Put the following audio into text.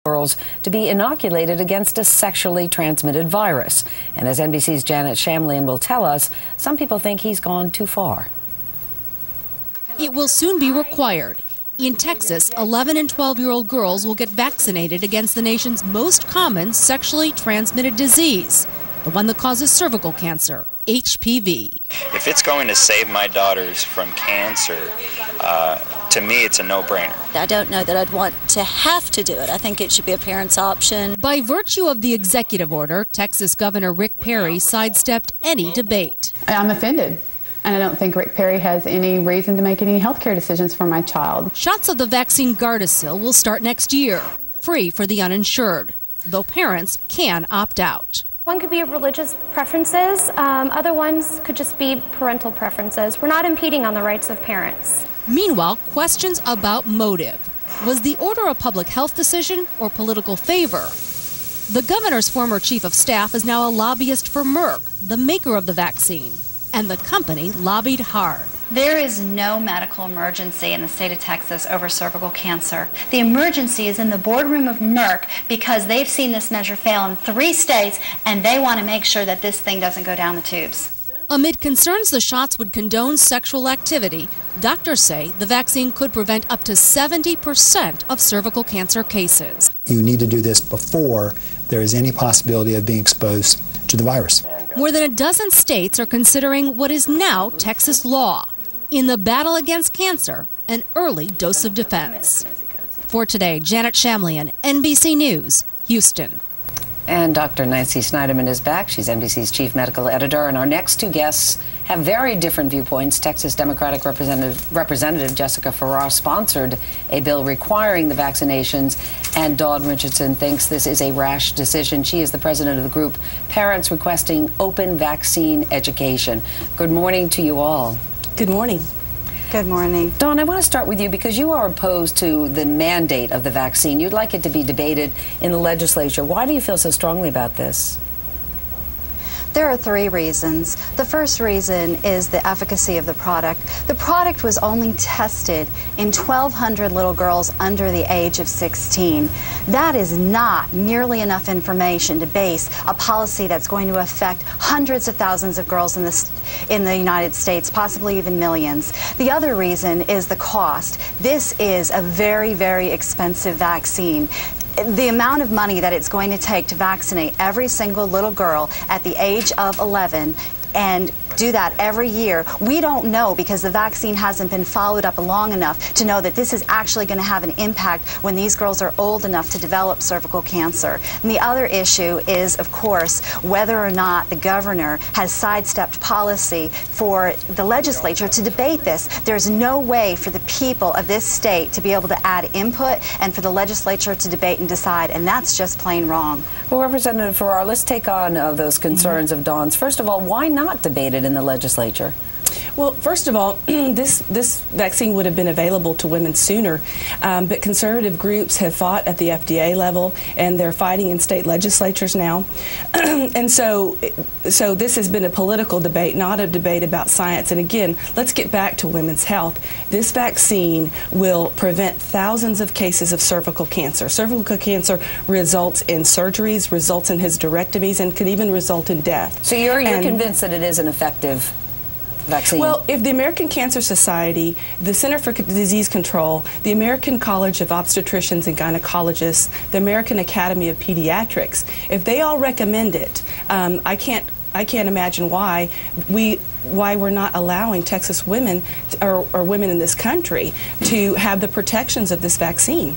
girls to be inoculated against a sexually transmitted virus. And as NBC's Janet Shamlian will tell us, some people think he's gone too far. It will soon be required. In Texas, 11 and 12-year-old girls will get vaccinated against the nation's most common sexually transmitted disease, the one that causes cervical cancer, HPV. If it's going to save my daughters from cancer, to me it's a no-brainer. I don't know that I'd want to have to do it. I think it should be a parent's option. By virtue of the executive order, Texas Governor Rick Perry sidestepped any debate. I'm offended. And I don't think Rick Perry has any reason to make any health care decisions for my child. Shots of the vaccine Gardasil will start next year, free for the uninsured, though parents can opt out. One could be religious preferences, other ones could just be parental preferences. We're not impeding on the rights of parents. Meanwhile, questions about motive. Was the order a public health decision or political favor? The governor's former chief of staff is now a lobbyist for Merck, the maker of the vaccine, and the company lobbied hard. There is no medical emergency in the state of Texas over cervical cancer. The emergency is in the boardroom of Merck because they've seen this measure fail in 3 states and they want to make sure that this thing doesn't go down the tubes. Amid concerns the shots would condone sexual activity, doctors say the vaccine could prevent up to 70% of cervical cancer cases. You need to do this before there is any possibility of being exposed to the virus. More than a dozen states are considering what is now Texas law. In the battle against cancer, an early dose of defense. For today, Janet Shamlian, NBC News, Houston. And Dr. Nancy Snyderman is back. She's NBC's chief medical editor. And our next 2 guests have very different viewpoints. Texas Democratic Representative Jessica Farrar sponsored a bill requiring the vaccinations, and Dawn Richardson thinks this is a rash decision. She is the president of the group Parents Requesting Open Vaccine Education. Good morning to you all. Good morning. Good morning. Dawn, I want to start with you because you are opposed to the mandate of the vaccine. You'd like it to be debated in the legislature. Why do you feel so strongly about this? There are 3 reasons. The first reason is the efficacy of the product. The product was only tested in 1,200 little girls under the age of 16. That is not nearly enough information to base a policy that's going to affect hundreds of thousands of girls in the United States, possibly even millions. The other reason is the cost. This is a very, very expensive vaccine. The amount of money that it's going to take to vaccinate every single little girl at the age of 11 and do that every year, we don't know because the vaccine hasn't been followed up long enough to know that this is actually going to have an impact when these girls are old enough to develop cervical cancer. And the other issue is, of course, whether or not the governor has sidestepped policy for the legislature to debate this. There's no way for the people of this state to be able to add input and for the legislature to debate and decide, and that's just plain wrong. Well, Representative Farrar, let's take on those concerns of Dawn's. First of all, why not debate it in the legislature? Well, first of all, this vaccine would have been available to women sooner, but conservative groups have fought at the FDA level, and they're fighting in state legislatures now. And so this has been a political debate, not a debate about science. And again, let's get back to women's health. This vaccine will prevent thousands of cases of cervical cancer. Cervical cancer results in surgeries, results in hysterectomies, and could even result in death. So you're convinced that it is an effective vaccine? Well, if the American Cancer Society, the Center for Disease Control, the American College of Obstetricians and Gynecologists, the American Academy of Pediatrics, if they all recommend it, I can't imagine why we're not allowing Texas women or women in this country to have the protections of this vaccine.